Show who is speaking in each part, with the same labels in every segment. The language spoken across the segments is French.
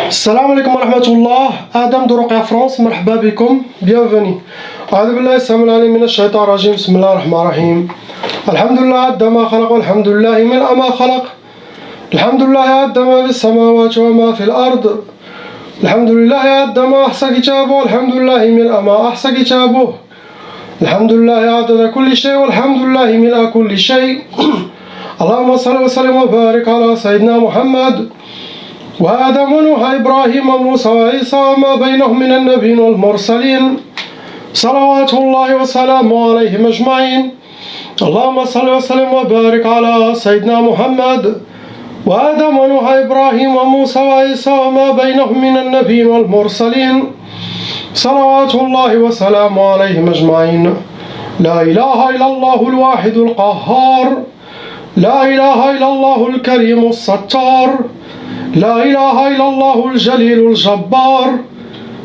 Speaker 1: السلام عليكم ورحمة الله. آدم درقيا فرنسا، مرحبا بكم، bienvenue. أعوذ بالله السميع العليم من الشيطان الرجيم. بسم الله الرحمن الرحيم. الحمد لله عد ما خلق، والحمد لله ملء ما خلق. الحمد لله عد ما في السماوات وما في الأرض. الحمد لله عد ما أحصى كتابه، والحمد لله ملء ما أحصى كتابه. الحمد لله عدد كل شيء، والحمد لله ملء كل شيء. اللهم صل وسلم وبارك على سيدنا محمد وآدم ونوح إبراهيم وموسى وعيسى وما بينهم من النبيين والمرسلين صلوات الله وسلامه عليهم أجمعين. اللهم صل وسلم وبارك على سيدنا محمد وآدم ونوح إبراهيم وموسى وعيسى وما بينهم من النبيين والمرسلين صلوات الله وسلامه عليهم أجمعين. لا إله إلا الله الواحد القهار، لا إله إلا الله الكريم الستار، لا إله إلا الله الجليل الجبار،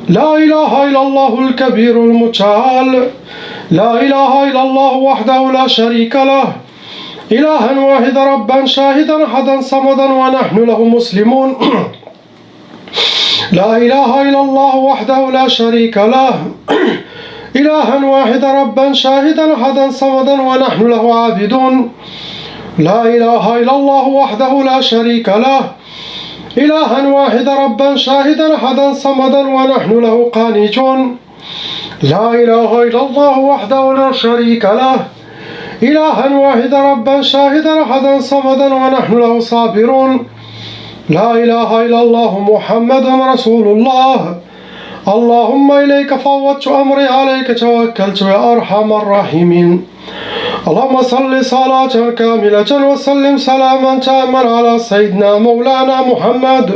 Speaker 1: لا إله إلا الله الكبير المتعال، لا إله إلا الله وحده لا شريك له، إلها واحدا ربا شاهدا أحدا صمدا ونحن له مسلمون. لا إله إلا الله وحده لا شريك له، إلها واحدا ربا شاهدا أحدا صمدا ونحن له عابدون. لا إله إلا الله وحده لا شريك له، إلها واحدا ربا شاهدا أحدا صمدا ونحن له قانتون. لا إله إلا الله وحده لا شريك له، إلها واحدا ربا شاهدا أحدا صمدا ونحن له صابرون. لا إله إلا الله محمد رسول الله. اللهم إليك فوضت أمري، عليك توكلت يا أرحم الراحمين. اللهم صل صلاة كاملة وسلم سلاما تاما على سيدنا مولانا محمد،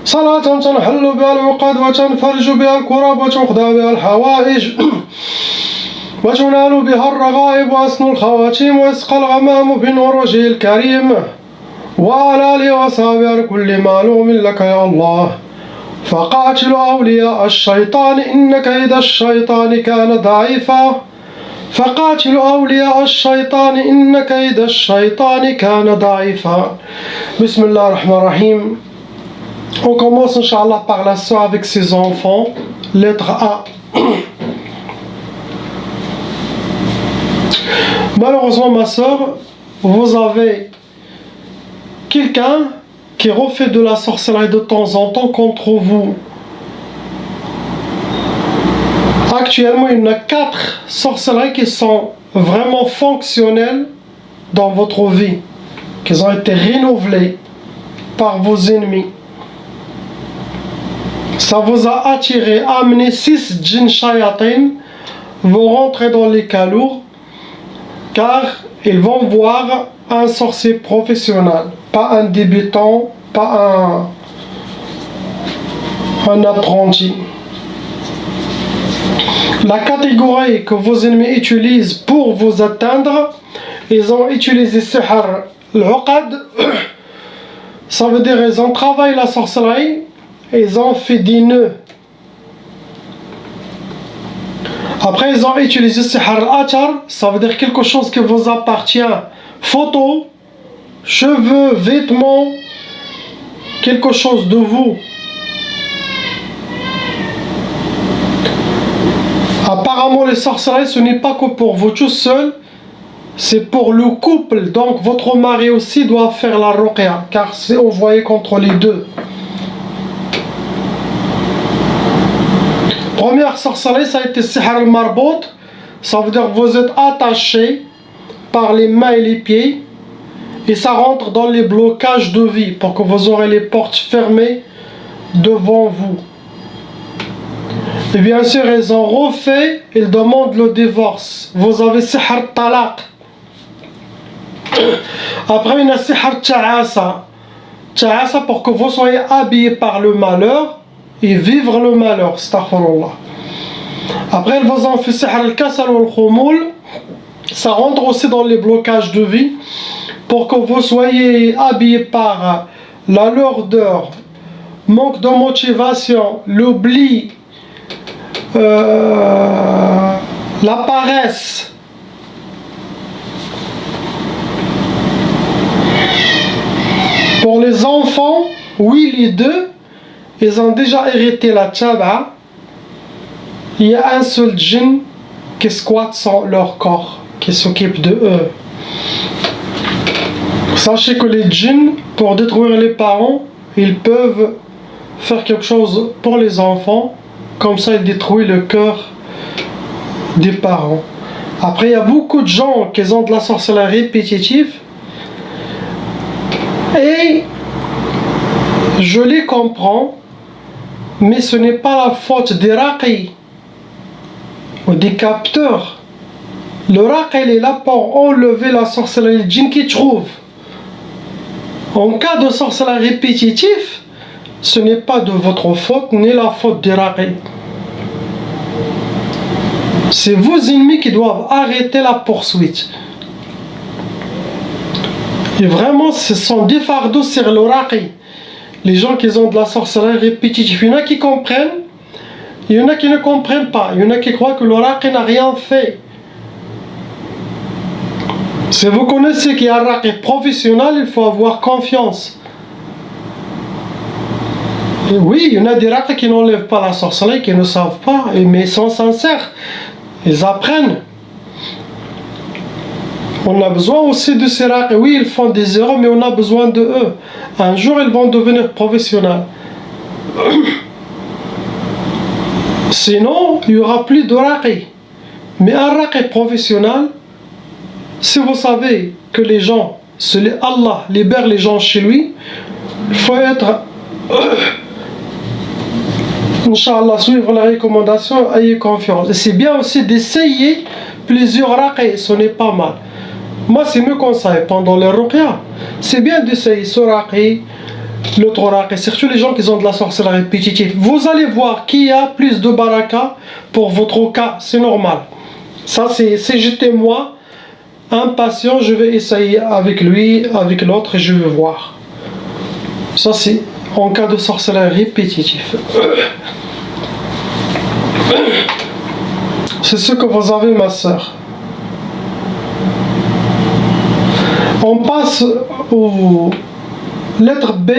Speaker 1: صلاة تنحل بها العقد وتنفرج بها الكرب وتقضى بها الحوائج وتنال بها الرغائب وأسن الخواتيم ويسقى الغمام بنور وجهه الكريم وعلى آله وصحبه كل معلوم لك يا الله. فقاتل أولياء الشيطان إن كيد الشيطان كان ضعيفا، فقاتل أولياء الشيطان إن كيد الشيطان كان ضعيفا. بسم الله الرحمن الرحيم. On commence Inch'Allah par la sœur avec ses enfants. Lettre A. Malheureusement ma sœur, vous avez quelqu'un qui refait de la sorcellerie de temps en temps contre vous. Actuellement, il y en a 4 sorcelleries qui sont vraiment fonctionnelles dans votre vie, qui ont été renouvelées par vos ennemis. Ça vous a attiré, amené 6 djinns shayatin, vous rentrez dans les calours, car ils vont voir un sorcier professionnel, pas un débutant, pas un apprenti. La catégorie que vos ennemis utilisent pour vous atteindre, ils ont utilisé sihr al-uqad, ça veut dire ils ont travaillé la sorcellerie, ils ont fait des nœuds. Après ils ont utilisé sihr al-athar, ça veut dire quelque chose qui vous appartient, photos, cheveux, vêtements, quelque chose de vous. Apparemment, les sorcelleries, ce n'est pas que pour vous tout seul, c'est pour le couple. Donc, votre mari aussi doit faire la ruqya, car c'est envoyé contre les deux. Première sorcellerie, ça a été sihr al-marbout. Ça veut dire que vous êtes attaché par les mains et les pieds, et ça rentre dans les blocages de vie, pour que vous aurez les portes fermées devant vous. Et bien sûr, ils ont refait, ils demandent le divorce. Vous avez sihr talaq. Après, il y a sihr ta'asa. Ta'asa pour que vous soyez habillés par le malheur et vivre le malheur. Astaghfirullah. Après, ils vous ont fait sihr al-kasal ou al-khumul. Ça rentre aussi dans les blocages de vie pour que vous soyez habillés par la lourdeur, manque de motivation, l'oubli, la paresse. Pour les enfants, oui, les deux, ils ont déjà hérité la tchaba. Il y a un seul djinn qui squatte sur leur corps, qui s'occupe de eux. Sachez que les djinns, pour détruire les parents, ils peuvent faire quelque chose pour les enfants, comme ça ils détruisent le cœur des parents. Après, il y a beaucoup de gens qui ont de la sorcellerie répétitive, et je les comprends, mais ce n'est pas la faute des raqis ou des capteurs. Le raqi est là pour enlever la sorcellerie djinn qui trouve. En cas de sorcellerie répétitive, ce n'est pas de votre faute ni la faute des raqis. C'est vos ennemis qui doivent arrêter la poursuite. Et vraiment, ce sont des fardeaux sur le raqi. Les gens qui ont de la sorcellerie répétitive, il y en a qui comprennent, il y en a qui ne comprennent pas, il y en a qui croient que le raqi n'a rien fait. Si vous connaissez qu'il y a un raqi professionnel, il faut avoir confiance. Et oui, il y en a des raqis qui n'enlèvent pas la sorcellerie, qui ne savent pas, mais ils sont sincères. Ils apprennent. On a besoin aussi de ces raqis. Oui, ils font des erreurs, mais on a besoin de eux. Un jour, ils vont devenir professionnels. Sinon, il n'y aura plus de raqi. Mais un raqi professionnel, si vous savez que les gens, Allah libère les gens chez lui, il faut être, Inch'Allah, suivre la recommandation, ayez confiance. Et c'est bien aussi d'essayer plusieurs raqis, ce n'est pas mal. Moi, c'est mes conseils pendant les ruqya. C'est bien d'essayer ce raqi, l'autre raqi, surtout les gens qui ont de la sorcellerie répétitive. Vous allez voir qui a plus de baraka pour votre cas, c'est normal. Ça, c'est j'étais moi, un patient, je vais essayer avec lui, avec l'autre, et je vais voir. Ça, c'est en cas de sorcellerie répétitive. C'est ce que vous avez, ma soeur. On passe aux lettres B,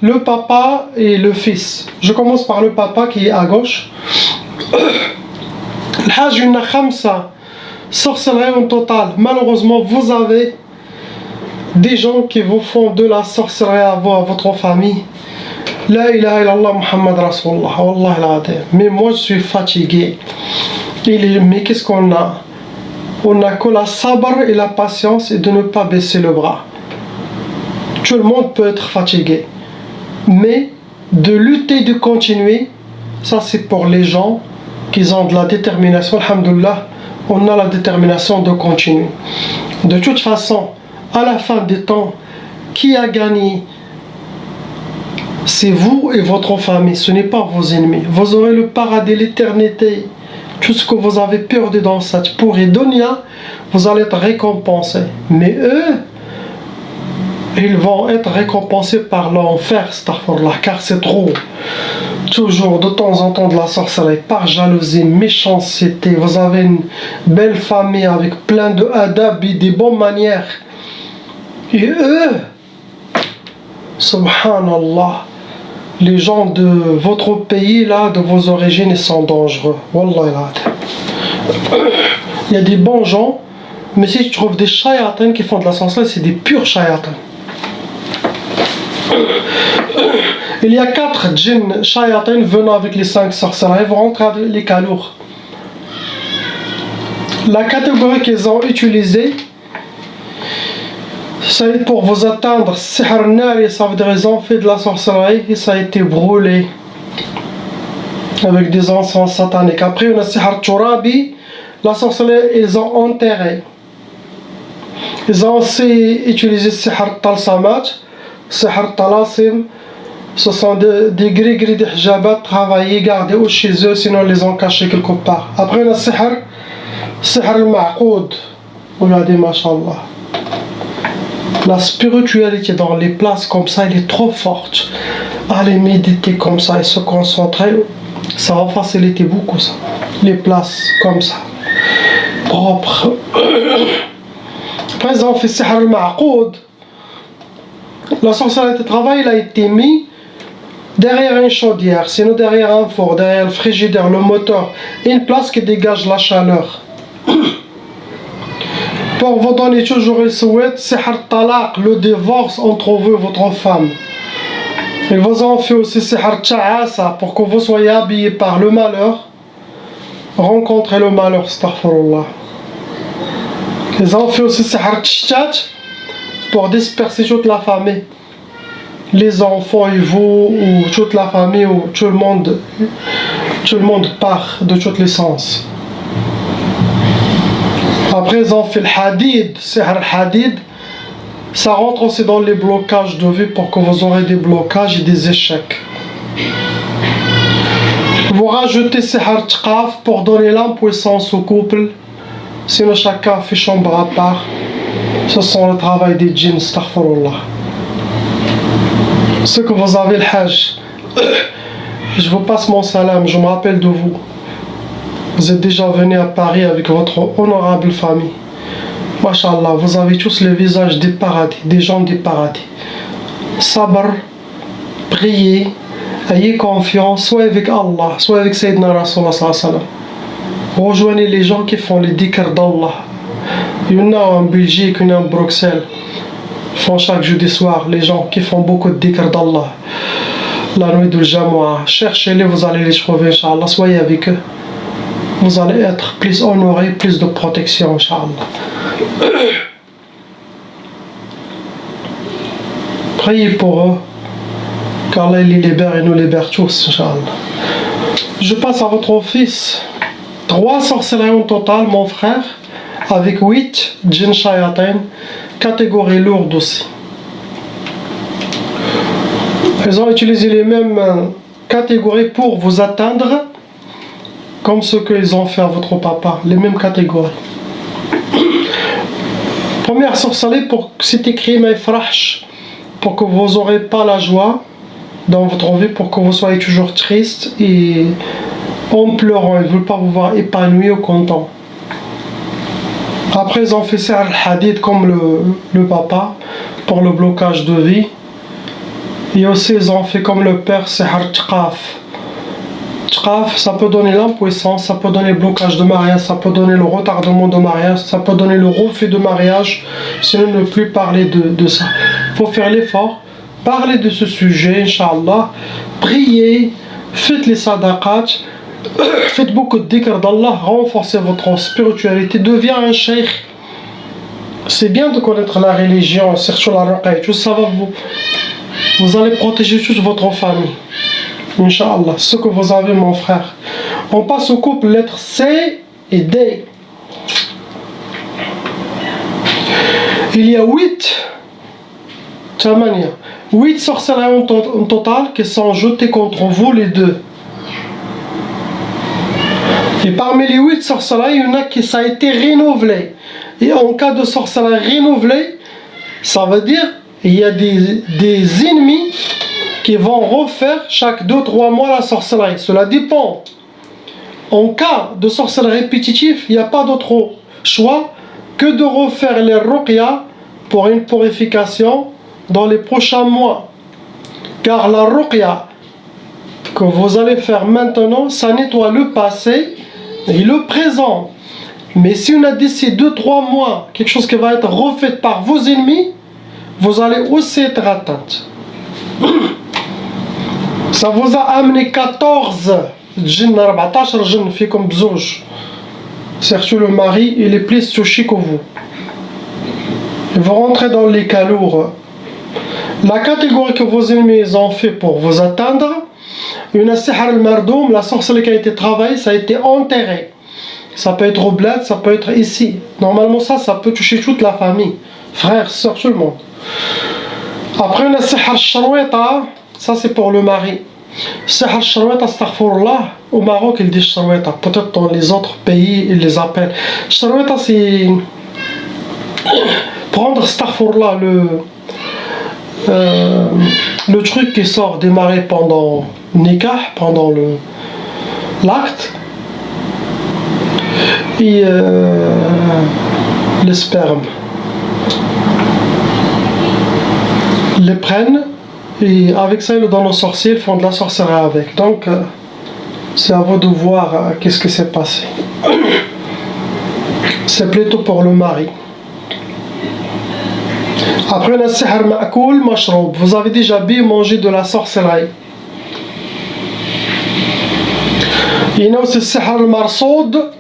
Speaker 1: le papa et le fils. Je commence par le papa qui est à gauche. L'hajj une khamsa, sorcellerie en total. Malheureusement, vous avez des gens qui vous font de la sorcellerie à votre famille. La ilaha illallah Muhammad Rasulullah. Wallah al-adim. Mais moi, je suis fatigué. Mais qu'est-ce qu'on a? On n'a que la sabr et la patience et de ne pas baisser le bras. Tout le monde peut être fatigué. Mais de lutter, de continuer, ça c'est pour les gens qui ont de la détermination. Alhamdulillah, on a la détermination de continuer. De toute façon, à la fin des temps, qui a gagné? C'est vous et votre famille, ce n'est pas vos ennemis. Vous aurez le paradis, l'éternité. Tout ce que vous avez perdu dans cette pourrie dunya, vous allez être récompensés. Mais eux, ils vont être récompensés par l'enfer, astaghfirullah, car c'est trop. Toujours de temps en temps de la sorcellerie, par jalousie, méchanceté. Vous avez une belle famille avec plein de adab et des bonnes manières. Et eux, subhanallah, les gens de votre pays, là, de vos origines, ils sont dangereux. Wallah. Il y a des bons gens, mais si tu trouves des shayatins qui font de la sorcellerie, c'est des purs shayatins. Il y a 4 djinns shayatins venant avec les 5 sorcelleries, ils vont rentrer avec les kalours. La catégorie qu'ils ont utilisée, ça a été pour vous atteindre, sihr nari, ça veut dire qu'ils ont fait de la sorcellerie et ça a été brûlé avec des encens sataniques. Après, on a sihr turabi, la sorcellerie, ils ont enterré. Ils ont aussi utilisé sihr talsamat, sihr talasim. Ce sont des gris-gris, des hijabat travaillés, gardés chez eux, sinon ils les ont cachés quelque part. Après, on a sihr al-ma'qoud. Regardez, mashallah. La spiritualité dans les places comme ça, elle est trop forte. Allez méditer comme ça et se concentrer, ça va faciliter beaucoup ça. Les places comme ça, propres. Par exemple, fait sihr al-ma'qoud. La sorcellerie de travail, il a été mis derrière une chaudière, sinon derrière un four, derrière le frigidaire, le moteur, une place qui dégage la chaleur. Pour vous donner toujours le souhait, c'est le divorce entre vous et votre femme. Ils vous ont fait aussi pour que vous soyez habillés par le malheur, rencontrez le malheur, astaghfirullah. Ils ont fait aussi pour disperser toute la famille, les enfants et vous, ou toute la famille, ou tout le monde part de tous les sens. Après ils ont fait le hadid, ça rentre aussi dans les blocages de vie pour que vous aurez des blocages et des échecs. Vous rajoutez Sihar Tqaf pour donner l'impuissance au couple, sinon chacun fait chambre à part. Ce sont le travail des djinns, astaghfirullah. Ce que vous avez le hajj, je vous passe mon salam, je me rappelle de vous. Vous êtes déjà venu à Paris avec votre honorable famille. Masha'Allah, vous avez tous les visages des paradis, des gens des paradis. Sabr, priez, ayez confiance, soit avec Allah, soit avec Sayyidina Rasulullah sallallahu alayhi wa sallam. Rejoignez les gens qui font les dhikr d'Allah. Il y en a en Belgique, il y en a en Bruxelles. Ils font chaque jeudi soir, les gens qui font beaucoup de dhikr d'Allah. La nuit de Jumu'ah. Cherchez-les, vous allez les trouver, Inch'Allah. Soyez avec eux. Vous allez être plus honorés, plus de protection, Inch'Allah. Priez pour eux, qu'Allah les libère et nous libère tous, Inch'Allah. Je passe à votre fils. 3 sorcelleries au total, mon frère, avec 8 djinn shayatin, catégorie lourde aussi. Ils ont utilisé les mêmes catégories pour vous atteindre, comme ce qu'ils ont fait à votre papa, les mêmes catégories. Première sorcellerie, c'est écrit Maïfrahsh, pour que vous n'aurez pas la joie dans votre vie, pour que vous soyez toujours triste et en pleurant, ils ne veulent pas vous voir épanoui ou content. Après ils ont fait ça al-hadid comme le papa pour le blocage de vie. Et aussi ils ont fait comme le père, c'est Tqaf. Tqaf, ça peut donner l'impuissance, ça peut donner le blocage de mariage, ça peut donner le retardement de mariage, ça peut donner le refus de mariage, sinon ne plus parler de ça. Il faut faire l'effort, parler de ce sujet, Inch'Allah, priez, faites les sadaqat, faites beaucoup de dhikr d'Allah, renforcez votre spiritualité, deviens un cheikh. C'est bien de connaître la religion, surtout la ruqya, tout ça va vous allez protéger toute votre famille. Inch'Allah, ce que vous avez, mon frère. On passe au couple lettres C et D. Il y a 8 sorcelleries en total qui sont jetées contre vous les deux. Et parmi les 8 sorcelleries, il y en a qui ça a été renouvelé. Et en cas de sorcellerie renouvelée, ça veut dire il y a des ennemis qui vont refaire chaque 2-3 mois la sorcellerie. Cela dépend. En cas de sorcellerie répétitive, il n'y a pas d'autre choix que de refaire les ruqya pour une purification dans les prochains mois. Car la ruqya que vous allez faire maintenant, ça nettoie le passé et le présent. Mais si on a d'ici 2-3 mois quelque chose qui va être refait par vos ennemis, vous allez aussi être atteinte. Ça vous a amené 14 djinns, 14 djinns fikum bzouj. Surtout le mari, il est plus touché que vous. Vous rentrez dans les cas lourds. La catégorie que vos ennemis ont fait pour vous atteindre, une sihr al-mardoum, la sorcellerie qui a été travaillée, ça a été enterré. Ça peut être au bled, ça peut être ici. Normalement ça peut toucher toute la famille, frères, sœurs, tout le monde. Après une sihr al-sharweta, ça c'est pour le mari. Sihr al-sharweta, astaghfirullah, au Maroc ils disent sharweta, peut-être dans les autres pays ils les appellent. Sharweta c'est prendre astaghfirullah le truc qui sort des maris pendant nikah, pendant l'acte, et le sperme, les prennent Et avec ça, ils le donnent aux sorciers, ils font de la sorcellerie avec. Donc, c'est à vous de voir qu'est-ce qui s'est passé. C'est plutôt pour le mari. Après, on a sihr ma'koul mashroub. Vous avez déjà bien mangé de la sorcellerie. Il y a aussi sihr marsoud.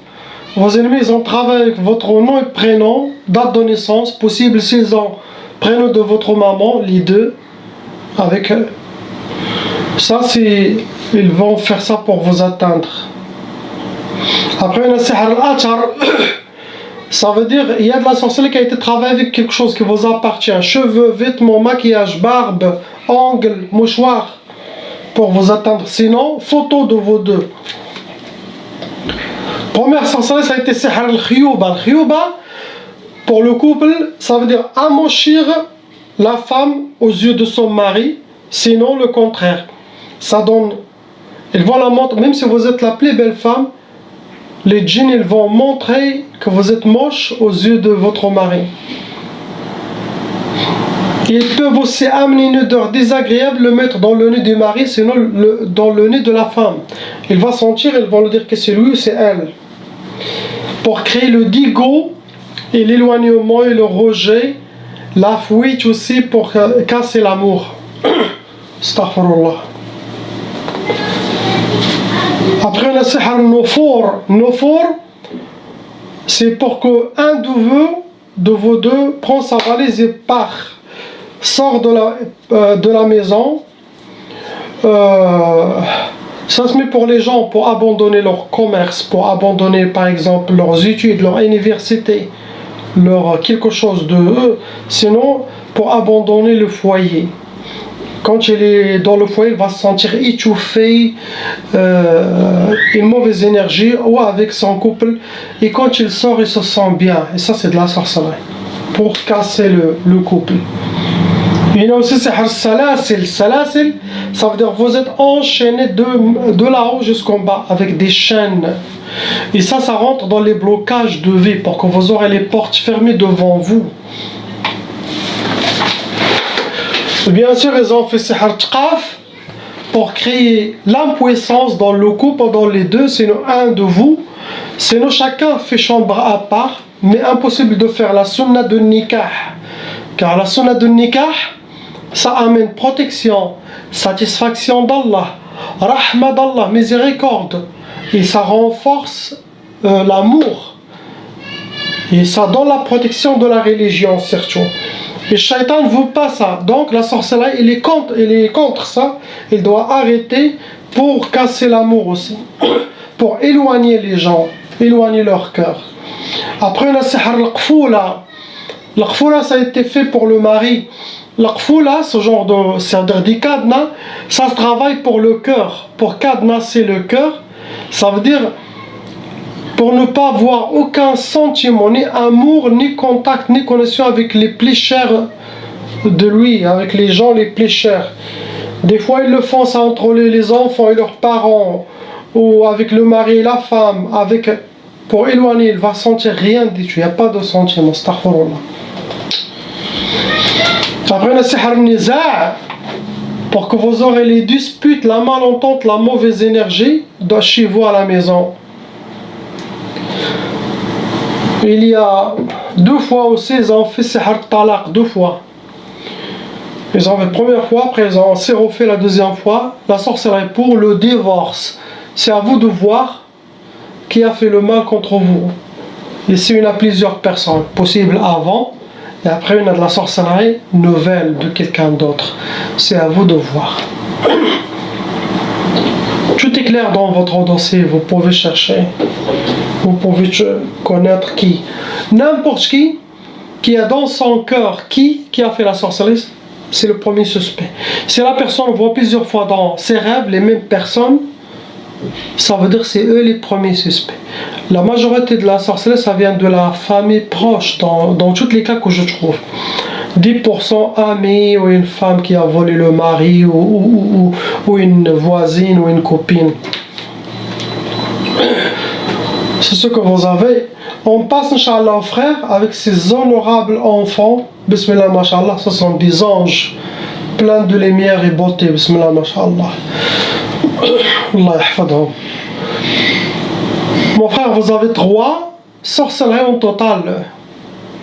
Speaker 1: Vos ennemis, ils ont travaillé avec votre nom et prénom, date de naissance, possible s'ils ont prénom de votre maman, les deux, avec ça, c'est ils vont faire ça pour vous atteindre. Après, on a sihr al-achar. Ça veut dire il y a de la sorcellerie qui a été travaillée avec quelque chose qui vous appartient. Cheveux, vêtements, maquillage, barbe, ongles, mouchoirs, pour vous atteindre. Sinon, photo de vos deux. Première sorcellerie, ça a été sihr al-khiyouba. Al-khiyouba, pour le couple, ça veut dire amochir la femme aux yeux de son mari. Sinon, le contraire. Ça donne... Ils vont la montrer, même si vous êtes la plus belle femme, les djinns, ils vont montrer que vous êtes moche aux yeux de votre mari. Ils peuvent aussi amener une odeur désagréable, le mettre dans le nez du mari, sinon dans le nez de la femme. Il va sentir, ils vont lui dire que c'est lui ou c'est elle. Pour créer le digo et l'éloignement et le rejet, la fuite aussi pour casser l'amour. Astaghfirullah. Après, on a sihr nofour. Nofour, c'est pour qu'un de vos deux prend sa valise et part, sort de la maison. Ça se met pour les gens pour abandonner leur commerce, pour abandonner par exemple leurs études, leur université, leur quelque chose de eux. Sinon, pour abandonner le foyer. Quand il est dans le foyer, il va se sentir étouffé, une mauvaise énergie, ou avec son couple. Et quand il sort, il se sent bien. Et ça, c'est de la sorcellerie. Pour casser le couple. Il y a aussi sihr salasil. Salasil, ça veut dire que vous êtes enchaîné de là-haut jusqu'en bas avec des chaînes. Et ça rentre dans les blocages de vie pour que vous aurez les portes fermées devant vous. Bien sûr, ils ont fait sihr tqaf pour créer l'impuissance dans le couple, dans les deux, sinon un de vous. Sinon, chacun fait chambre à part, mais impossible de faire la sunna de nikah. Car la sunna de nikah, ça amène protection, satisfaction d'Allah, rahma d'Allah, miséricorde. Et ça renforce l'amour. Et ça donne la protection de la religion, surtout. Et le shaitan ne veut pas ça. Donc la sorcellerie, il est contre ça. Il doit arrêter pour casser l'amour aussi. Pour éloigner les gens, éloigner leur cœur. Après, on a sihr al-qfoula. L'qfoula, ça a été fait pour le mari. L'qfoula, ce genre de, c'est-à-dire des cadenas, ça se travaille pour le cœur. Pour cadenasser le cœur, ça veut dire pour ne pas avoir aucun sentiment, ni amour, ni contact, ni connexion avec les plus chers de lui, avec les gens les plus chers. Des fois, ils le font ça entre les enfants et leurs parents, ou avec le mari et la femme, pour éloigner, il va sentir rien du tout, il n'y a pas de sentiment, astaghfirullah. Après, on a sihr niza', pour que vous aurez les disputes, la malentente, la mauvaise énergie de chez vous à la maison. Il y a 2 fois aussi, ils ont fait sihr talaq, 2 fois. Ils ont fait la première fois, après ils ont refait la deuxième fois. La sorcellerie pour le divorce. C'est à vous de voir qui a fait le mal contre vous. Ici, il y en a plusieurs personnes, possible avant, et après, il y a de la sorcellerie nouvelle de quelqu'un d'autre. C'est à vous de voir. Tout est clair dans votre dossier, vous pouvez chercher. Vous pouvez connaître qui. N'importe qui a dans son cœur qui a fait la sorcellerie, c'est le premier suspect. Si la personne voit plusieurs fois dans ses rêves les mêmes personnes, ça veut dire que c'est eux les premiers suspects. La majorité de la sorcellerie, ça vient de la famille proche, dans tous les cas que je trouve. 10% amis, ou une femme qui a volé le mari, ou une voisine, ou une copine. C'est ce que vous avez. On passe, Inch'Allah, aux frères avec ces honorables enfants. Bismillah, Masha'Allah, ce sont des anges. plein de lumière et beauté. Bismillah, masha'Allah. Allah yahfadhum. Mon frère, vous avez 3 sorcelleries en total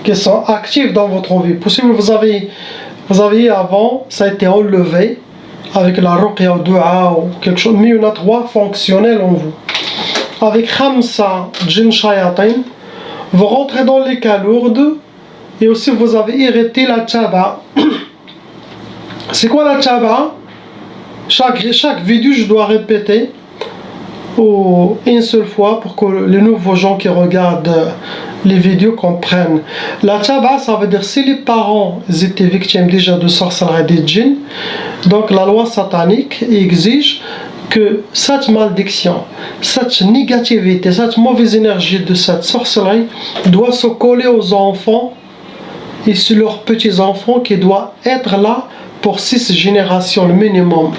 Speaker 1: qui sont actives dans votre vie. Possible vous avez avant, ça a été enlevé avec la ruqya ou dua ou quelque chose, mais il y en a 3 fonctionnels en vous. Avec Khamsa Jinn Shayatin, vous rentrez dans les cas lourdes et aussi vous avez hérité la tchaba. C'est quoi la tchaba? Chaque vidéo je dois répéter une seule fois pour que les nouveaux gens qui regardent les vidéos comprennent. La tchaba, ça veut dire si les parents étaient victimes déjà de sorcellerie des djinns, donc la loi satanique exige que cette malédiction, cette négativité, cette mauvaise énergie de cette sorcellerie doit se coller aux enfants et sur leurs petits-enfants qui doivent être là pour 6 générations le minimum.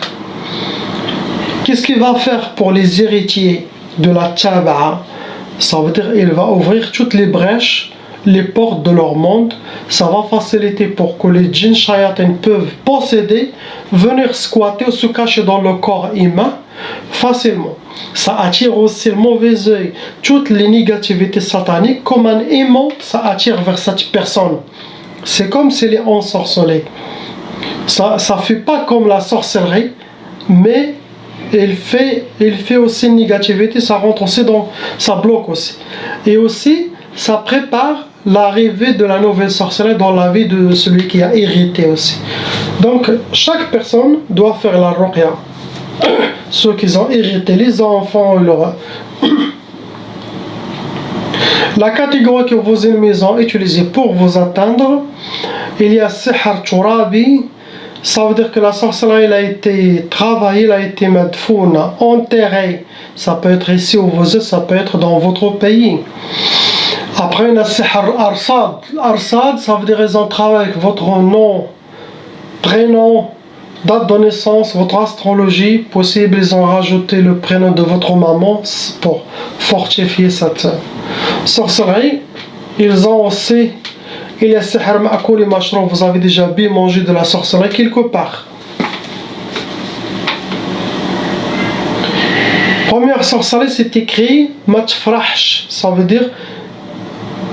Speaker 1: Qu'est-ce qu'il va faire pour les héritiers de la tchaba? Ça veut dire qu'il va ouvrir toutes les brèches, les portes de leur monde. Ça va faciliter pour que les djinns shayatin peuvent posséder, venir squatter ou se cacher dans le corps humain facilement. Ça attire aussi le mauvais œil, toutes les négativités sataniques, comme un aimant, ça attire vers cette personne. C'est comme s'il est ensorcelé. Ça fait pas comme la sorcellerie, mais il fait aussi une négativité, ça rentre aussi ça bloque aussi. Et aussi, ça prépare l'arrivée de la nouvelle sorcellerie dans la vie de celui qui a hérité aussi. Donc, chaque personne doit faire la ruqya. Ceux qui ont hérité, les enfants, la catégorie que vos ennemis ont utilisée pour vous atteindre, il y a Sihr Turabi. Ça veut dire que la sorcellerie elle a été travaillée, elle a été madfouna, enterrée. Ça peut être ici où vous êtes, ça peut être dans votre pays. Après, il y a Sihr Arsad. Arsad, ça veut dire qu'ils ont travaillé avec votre nom, prénom, date de naissance, votre astrologie. Possible, ils ont rajouté le prénom de votre maman pour fortifier cette sorcellerie. Ils ont aussi... Il y a Sihr Ma'koul et Mashroum, vous avez déjà bien mangé de la sorcellerie quelque part. Première sorcellerie, c'est écrit Matfrahsh, ça veut dire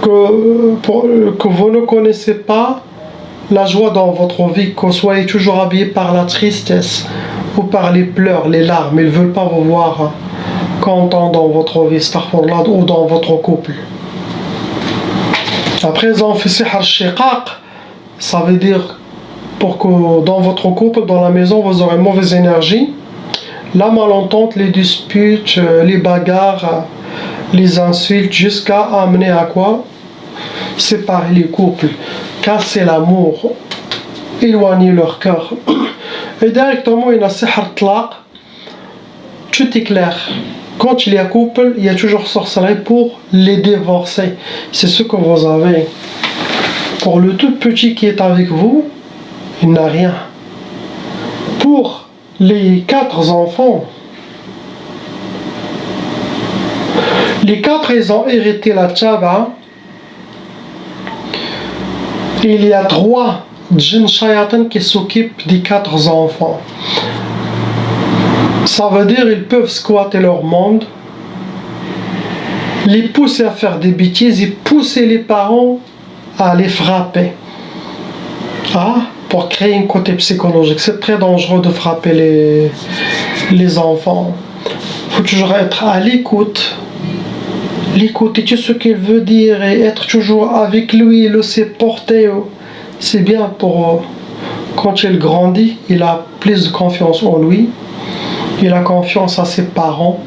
Speaker 1: que vous ne connaissez pas la joie dans votre vie, que vous soyez toujours habillé par la tristesse ou par les pleurs, les larmes. Ils ne veulent pas vous voir content dans votre vie, ou dans votre couple. Après, ils ont fait Sihr Shiqaq, ça veut dire pour que dans votre couple, dans la maison, vous aurez mauvaise énergie, la malentente, les disputes, les bagarres, les insultes, jusqu'à amener à quoi? Séparer les couples, casser l'amour, éloigner leur cœur. Et directement, il y a Sihr Tlaq, tout est clair. Quand il y a couple, il y a toujours sorcellerie pour les divorcer. C'est ce que vous avez. Pour le tout petit qui est avec vous, il n'a rien. Pour les 4 enfants, les 4 ils ont hérité la tchaba. Il y a 3 djinns shayatin qui s'occupent des 4 enfants. Ça veut dire qu'ils peuvent squatter leur monde, les pousser à faire des bêtises et pousser les parents à les frapper. Pour créer un côté psychologique. C'est très dangereux de frapper les enfants. Il faut toujours être à l'écoute. L'écouter tout ce qu'il veut dire et être toujours avec lui, le supporter. C'est bien pour quand il grandit, il a plus de confiance en lui. Il a confiance à ses parents,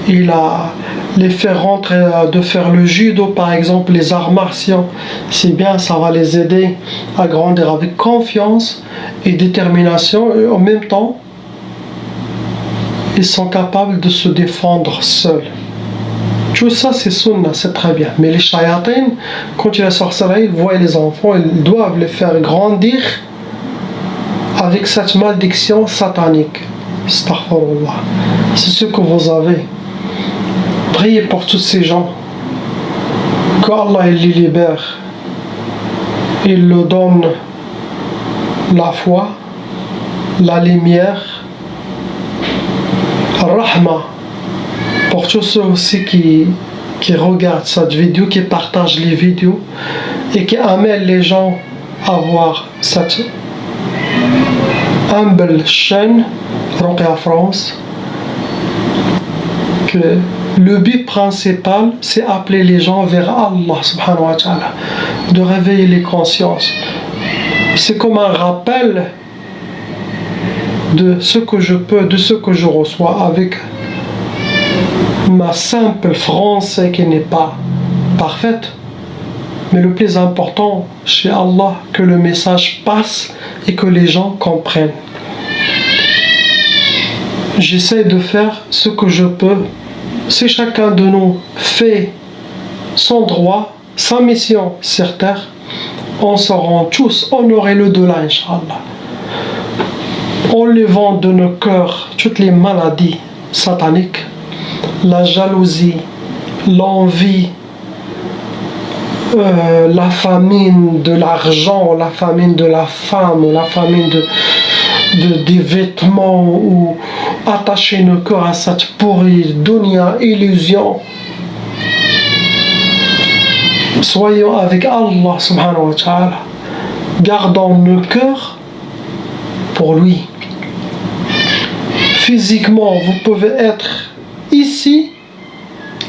Speaker 1: il a les faire rentrer, de faire le judo par exemple, les arts martiaux, c'est bien, ça va les aider à grandir avec confiance et détermination, et en même temps, ils sont capables de se défendre seuls. Tout ça c'est sunna, c'est très bien. Mais les shayatins, quand il y a sorcellerie, ils voient les enfants, ils doivent les faire grandir avec cette malédiction satanique. Astaghfirullah. C'est ce que vous avez. Priez pour tous ces gens. Qu'Allah les libère. Il leur donne la foi la lumière, Rahma, pour tous ceux aussi qui regardent cette vidéo, qui partagent les vidéos et qui amènent les gens à voir cette humble chaîne Ruqya France, que le but principal c'est appeler les gens vers Allah subhanahu wa ta'ala, de réveiller les consciences. C'est comme un rappel de ce que je peux, de ce que je reçois avec ma simple français qui n'est pas parfaite, mais le plus important chez Allah, que le message passe et que les gens comprennent. J'essaie de faire ce que je peux. Si chacun de nous fait son droit, sa mission sur terre, on sera tous honorés le delà, Inch'Allah. Enlevant de nos cœurs toutes les maladies sataniques, la jalousie, l'envie, la famine de l'argent, la famine de la femme, la famine des vêtements, ou attacher nos cœurs à cette pourrie dunya, illusion. Soyons avec Allah subhanahu wa ta'ala. Gardons nos cœurs pour lui. Physiquement, vous pouvez être ici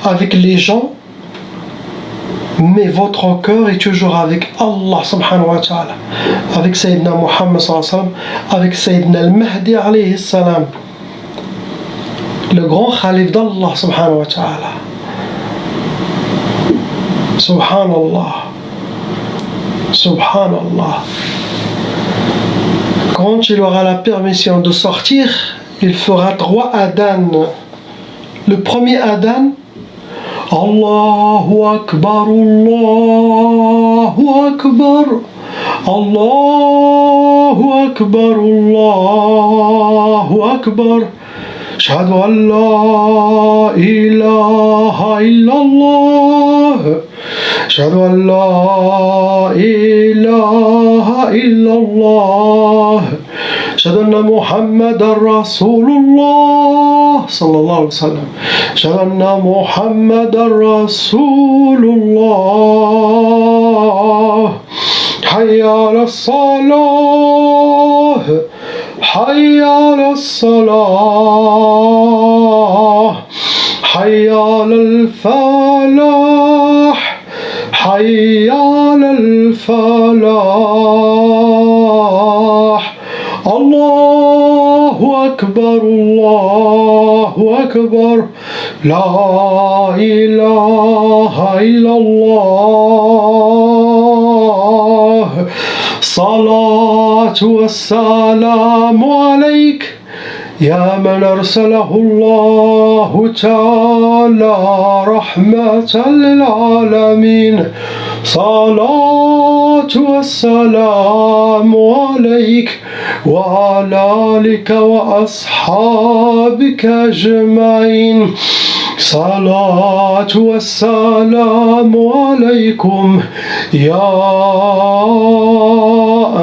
Speaker 1: avec les gens, mais votre cœur est toujours avec Allah subhanahu wa ta'ala, avec Sayyidina Muhammad sallallahu alayhi wa sallam, avec Sayyidina al-Mahdi alayhi salam, le grand khalif d'Allah subhanahu wa ta'ala. Subhanallah, subhanallah. Quand il aura la permission de sortir, il fera 3 adhan. Le premier adhan, Allahu Akbar, Allahu Akbar, Allahu Akbar, Allahu Akbar. Ashhadu an la ilaha illallah. Ashhadu an la ilaha illallah. Ashhadu anna Muhammadan Rasulullah sallallahu alayhi wa sallam. Ashhadu anna Muhammadan Rasulullah. Hayya ala salah. Hayya ala salah. Hayya ala al-falah. Hayya ala al-falah. Allahu Akbar, Allahu Akbar. La ilaha illallah. Salatu wassalamu alayk, ya man arsalahu Allahu ta'ala rahmatan lil alamin. Salatu wassalamu alayk wa ala alika wa ashabika ajma'in. Salatu wassalamu alaykum ya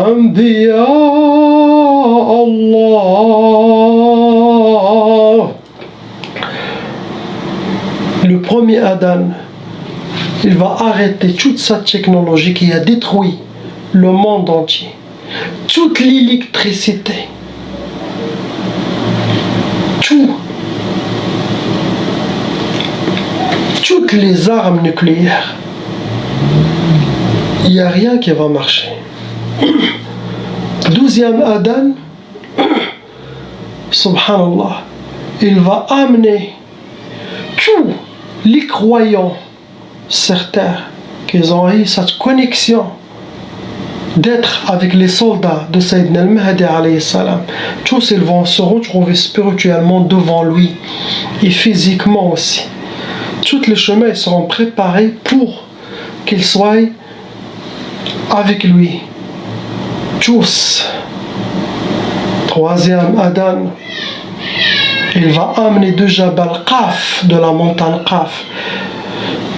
Speaker 1: anbiya Allah. Le premier adhan, il va arrêter toute cette technologie qui a détruit le monde entier, toute l'électricité, toutes les armes nucléaires. Il n'y a rien qui va marcher. 12e adhan, subhanallah, il va amener tous les croyants sur terre qu'ils ont eu cette connexion d'être avec les soldats de Sayyidina al-Mahdi alayhi salam. Tous ils vont se retrouver spirituellement devant lui et physiquement aussi. Tous les chemins seront préparés pour qu'ils soient avec lui. Tous. 3e adhan, il va amener de Jabal Qaf, de la montagne Qaf,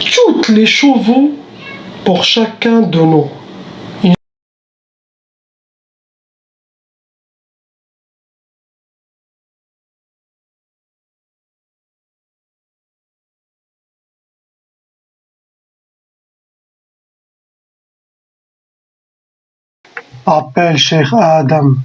Speaker 1: tous les chevaux pour chacun de nous. Appelle Cheikh Adam.